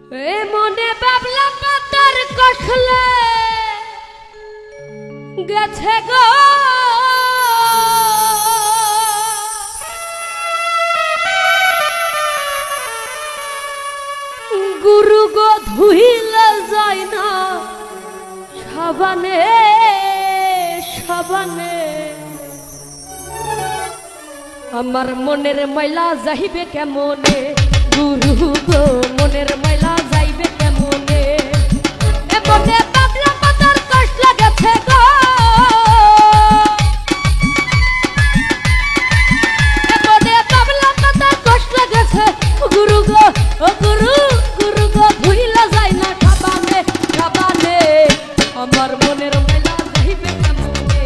এ মনে বাবলা পাতার কষলে গেছে গো গুরু গো ধুইলে যায় না সাবানে সাবানে আমার মনের ময়লা যাইবে কেমনে গুরু গো মনের ময়লা যাইবে কেমনে এ মনে বাবলা পাতার কষ লাগেছে গো এ মনে বাবলা পাতার কষ লাগেছে গুরু গো ও গুরু গুরু গো ভুইলা যায় না সাবানে সাবানে আমার মনের ময়লা যাইবে কেমনে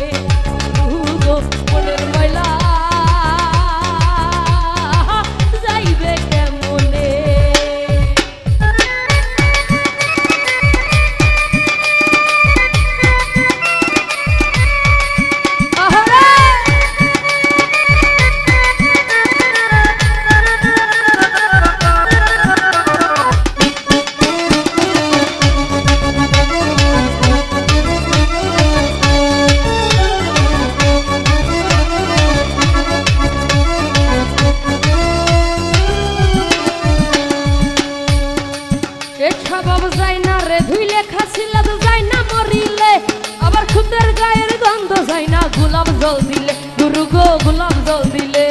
গুরু গো মনের ময়লা যাইবে কেমনে স্বভাব যায় না রে ধুইলে খাসিলে যায় না মরিলে আবার খুদের গায়ের গন্ধ যায় না গোলাপ জল দিলে গুরু গো গোলাপ জল দিলে